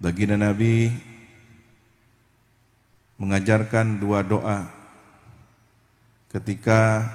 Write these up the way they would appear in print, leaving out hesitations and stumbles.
Baginda Nabi mengajarkan dua doa ketika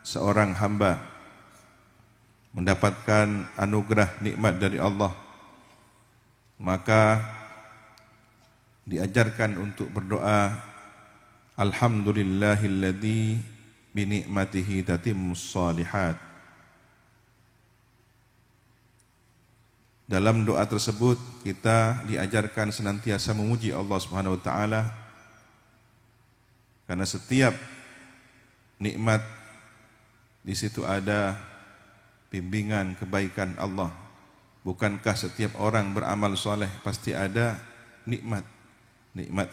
seorang hamba mendapatkan anugerah nikmat dari Allah, maka diajarkan untuk berdoa, alhamdulillahilladzi bi ni'matihi tatimmus shalihat. Dalam doa tersebut kita diajarkan senantiasa memuji Allah Subhanahu wa taala, karena setiap nikmat di situ ada bimbingan kebaikan Allah. Bukankah setiap orang beramal soleh pasti ada nikmat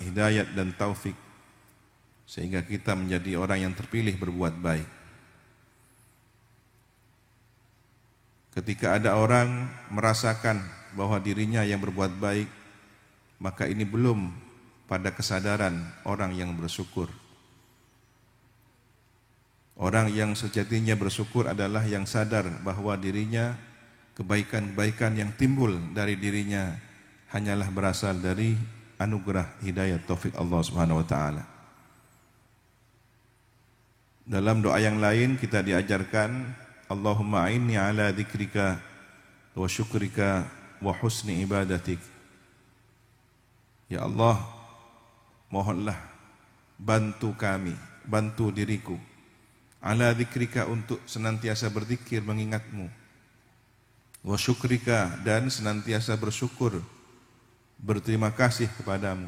hidayat dan taufik, sehingga kita menjadi orang yang terpilih berbuat baik. Ketika ada orang merasakan bahwa dirinya yang berbuat baik, maka ini belum pada kesadaran orang yang bersyukur. Orang yang sejatinya bersyukur adalah yang sadar bahwa dirinya, kebaikan-kebaikan yang timbul dari dirinya hanyalah berasal dari anugerah hidayah taufik Allah Subhanahu wa taala. Dalam doa yang lain kita diajarkan, Allahumma a'inni ala dzikrika wa syukrika wa husni ibadatik. Ya Allah, mohonlah bantu kami, bantu diriku, ala dzikrika, untuk senantiasa berzikir mengingatmu, wa syukrika, dan senantiasa bersyukur, berterima kasih kepadamu,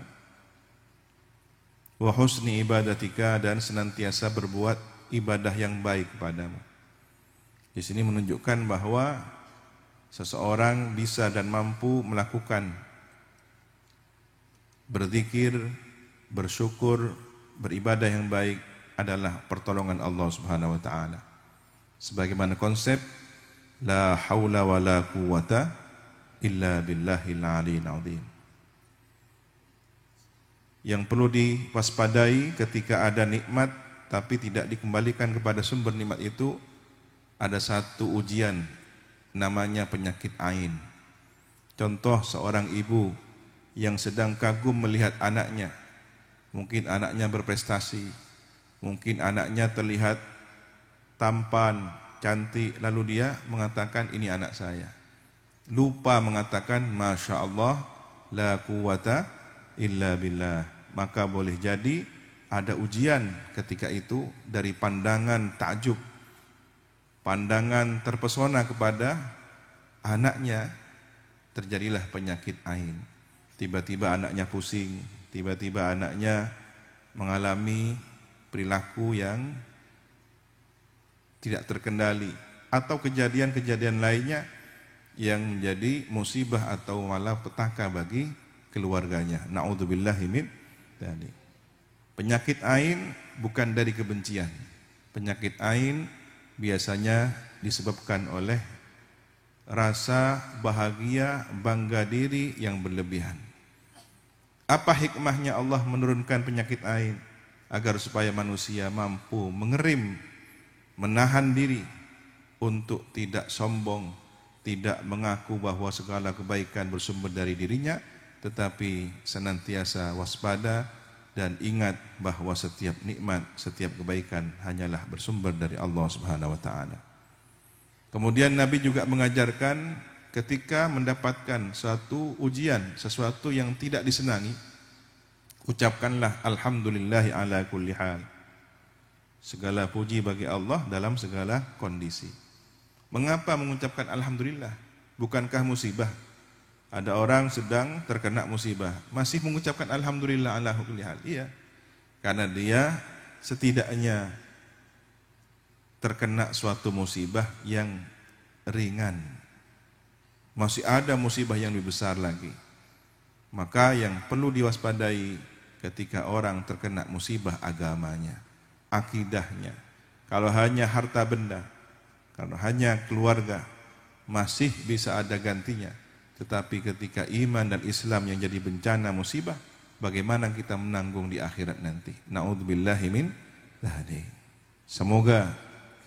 wa husni ibadatika, dan senantiasa berbuat ibadah yang baik kepadamu. Di sini menunjukkan bahwa seseorang bisa dan mampu melakukan berzikir, bersyukur, beribadah yang baik adalah pertolongan Allah Subhanahu wa taala. Sebagaimana konsep la haula wala quwata illa billahil aliyil azim. Yang perlu diwaspadai ketika ada nikmat tapi tidak dikembalikan kepada sumber nikmat itu, ada satu ujian namanya penyakit ain. Contoh seorang ibu yang sedang kagum melihat anaknya. Mungkin anaknya berprestasi, mungkin anaknya terlihat tampan, cantik, lalu dia mengatakan ini anak saya. Lupa mengatakan Masya Allah, la quwata illa billah. Maka boleh jadi ada ujian ketika itu dari pandangan takjub, pandangan terpesona kepada anaknya, terjadilah penyakit ain. Tiba-tiba anaknya pusing, tiba-tiba anaknya mengalami perilaku yang tidak terkendali, atau kejadian-kejadian lainnya yang menjadi musibah atau malah petaka bagi keluarganya. Na'udzubillahi min dzalik. Penyakit ain bukan dari kebencian. Penyakit ain biasanya disebabkan oleh rasa bahagia, bangga diri yang berlebihan. Apa hikmahnya Allah menurunkan penyakit ain? Agar supaya manusia mampu mengerim, menahan diri untuk tidak sombong, tidak mengaku bahwa segala kebaikan bersumber dari dirinya, tetapi senantiasa waspada dan ingat bahwa setiap nikmat, setiap kebaikan hanyalah bersumber dari Allah Subhanahu wa taala. Kemudian Nabi juga mengajarkan ketika mendapatkan suatu ujian, sesuatu yang tidak disenangi, ucapkanlah alhamdulillahi ala kulli hal. Segala puji bagi Allah dalam segala kondisi. Mengapa mengucapkan alhamdulillah? Bukankah musibah? Ada orang sedang terkena musibah, masih mengucapkan alhamdulillah ala kulli hal. Iya, karena dia setidaknya terkena suatu musibah yang ringan. Masih ada musibah yang lebih besar lagi. Maka yang perlu diwaspadai ketika orang terkena musibah agamanya, akidahnya. Kalau hanya harta benda, kalau hanya keluarga, masih bisa ada gantinya. Tetapi ketika iman dan Islam yang jadi bencana musibah, bagaimana kita menanggung di akhirat nanti? Na'udzubillahi min dzalik. Semoga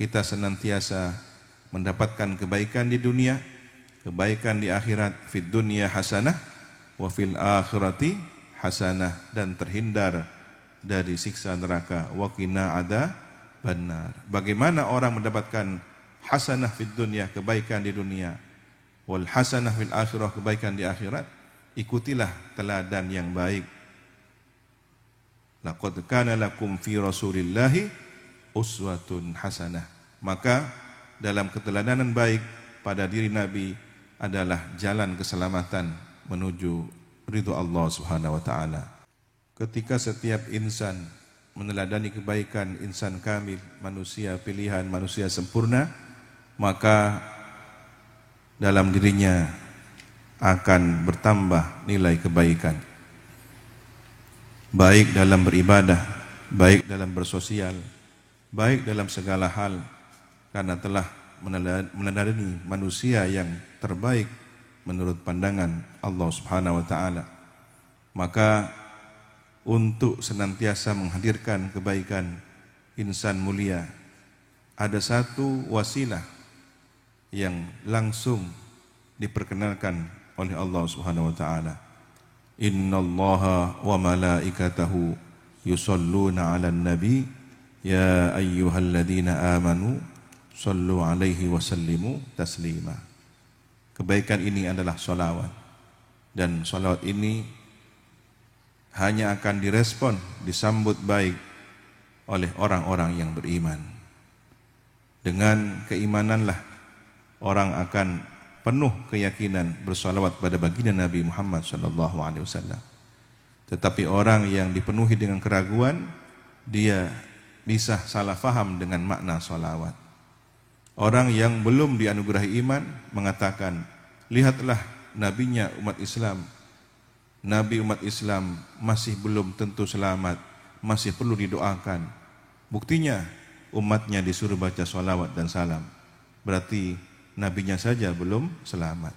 kita senantiasa mendapatkan kebaikan di dunia, kebaikan di akhirat, fid dunya hasanah wa fil akhirati hasanah, dan terhindar dari siksa neraka, wa qina adzabannar. Bagaimana orang mendapatkan hasanah fid dunya, kebaikan di dunia, wal hasanah fil akhirah, kebaikan di akhirat? Ikutilah teladan yang baik. Laqad kana lakum fi Rasulillahi uswatun hasanah. Maka dalam keteladanan baik pada diri Nabi adalah jalan keselamatan menuju ridho Allah Subhanahu wa taala. Ketika setiap insan meneladani kebaikan, insan kamil, manusia pilihan, manusia sempurna, maka dalam dirinya akan bertambah nilai kebaikan. Baik dalam beribadah, baik dalam bersosial, baik dalam segala hal, karena telah meneladani manusia yang terbaik menurut pandangan Allah Subhanahu wa taala. Maka untuk senantiasa menghadirkan kebaikan insan mulia, ada satu wasilah yang langsung diperkenalkan oleh Allah Subhanahu wa taala. Innallaha wa malaikatahu yusholluna 'alan nabi ya ayyuhalladzina amanu shallu 'alaihi wa sallimu taslima. Kebaikan ini adalah sholawat, dan sholawat ini hanya akan direspon, disambut baik oleh orang-orang yang beriman. Dengan keimananlah orang akan penuh keyakinan bersolawat pada baginda Nabi Muhammad SAW. Tetapi orang yang dipenuhi dengan keraguan, dia bisa salah faham dengan makna solawat. Orang yang belum dianugerahi iman mengatakan, lihatlah nabinya umat Islam. Nabi umat Islam masih belum tentu selamat, masih perlu didoakan. Buktinya umatnya disuruh baca sholawat dan salam. Berarti nabinya saja belum selamat.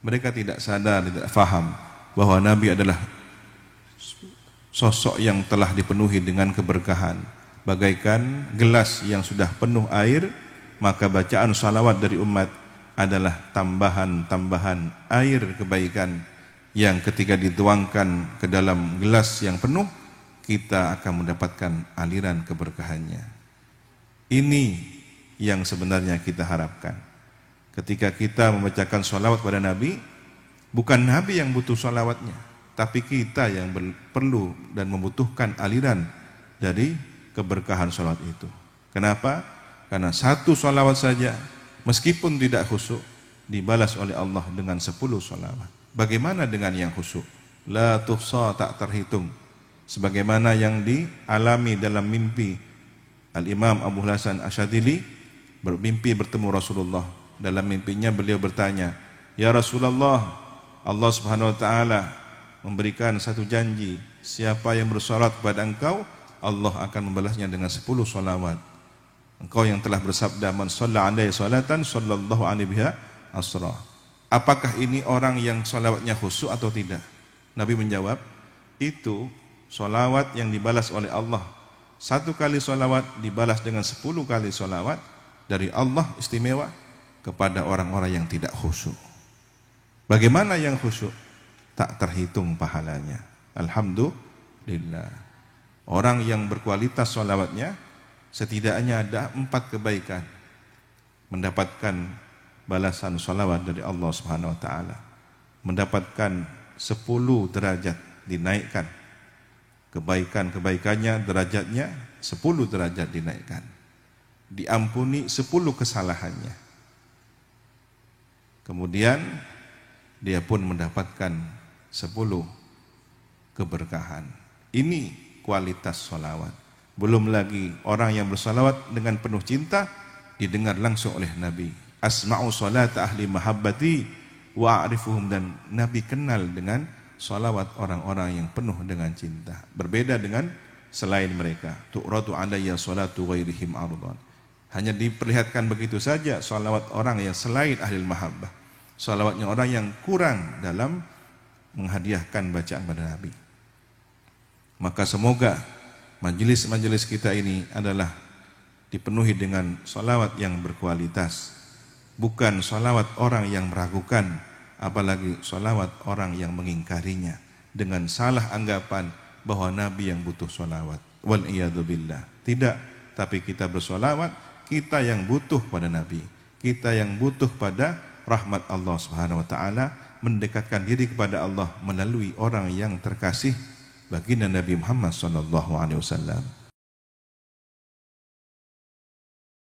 Mereka tidak sadar, tidak faham bahwa Nabi adalah sosok yang telah dipenuhi dengan keberkahan. Bagaikan gelas yang sudah penuh air, maka bacaan sholawat dari umat adalah tambahan-tambahan air kebaikan yang ketika dituangkan ke dalam gelas yang penuh, kita akan mendapatkan aliran keberkahannya. Ini yang sebenarnya kita harapkan. Ketika kita membacakan sholawat pada Nabi, bukan Nabi yang butuh sholawatnya, tapi kita yang perlu dan membutuhkan aliran dari keberkahan sholawat itu. Kenapa? Karena satu sholawat saja, meskipun tidak khusyuk, dibalas oleh Allah dengan 10 sholawat. Bagaimana dengan yang khusyuk? La tuhsa, tak terhitung. Sebagaimana yang dialami dalam mimpi Al-Imam Abu Hasan Asyadili, bermimpi bertemu Rasulullah. Dalam mimpinya beliau bertanya, ya Rasulullah, Allah Subhanahu wa taala memberikan satu janji, siapa yang bersolat kepada engkau, Allah akan membalasnya dengan 10 sholawat. Engkau yang telah bersabda, man shalla alaihi salatan sallallahu alaihi biha asra. Apakah ini orang yang sholawatnya khusyuk atau tidak? Nabi menjawab, itu sholawat yang dibalas oleh Allah. 1 kali sholawat dibalas dengan 10 kali sholawat dari Allah, istimewa kepada orang-orang yang tidak khusyuk. Bagaimana yang khusyuk? Tak terhitung pahalanya. Alhamdulillah. Orang yang berkualitas sholawatnya, setidaknya ada 4 kebaikan. Mendapatkan balasan sholawat dari Allah Subhanahu wa taala, mendapatkan 10 derajat dinaikkan, kebaikan-kebaikannya, derajatnya 10 derajat dinaikkan, diampuni 10 kesalahannya, kemudian dia pun mendapatkan 10 keberkahan. Ini kualitas sholawat. Belum lagi orang yang bersolawat dengan penuh cinta didengar langsung oleh Nabi. Asma'u salata ahli mahabbati wa a'rifuhum, dan Nabi kenal dengan salawat orang-orang yang penuh dengan cinta. Berbeda dengan selain mereka. Tu'ratu alayya salatu ghairihim ardan. Hanya diperlihatkan begitu saja salawat orang yang selain ahli mahabbah. Salawatnya orang yang kurang dalam menghadiahkan bacaan pada Nabi. Maka semoga majelis-majelis kita ini adalah dipenuhi dengan salawat yang berkualitas. Bukan salawat orang yang meragukan apalagi sholawat orang yang mengingkarinya dengan salah anggapan bahwa Nabi yang butuh sholawat. Wal iyadzubillah. Tidak, tapi kita bersholawat, kita yang butuh pada Nabi, kita yang butuh pada rahmat Allah Subhanahu wa taala, mendekatkan diri kepada Allah melalui orang yang terkasih baginda Nabi Muhammad sallallahu alaihi wasallam.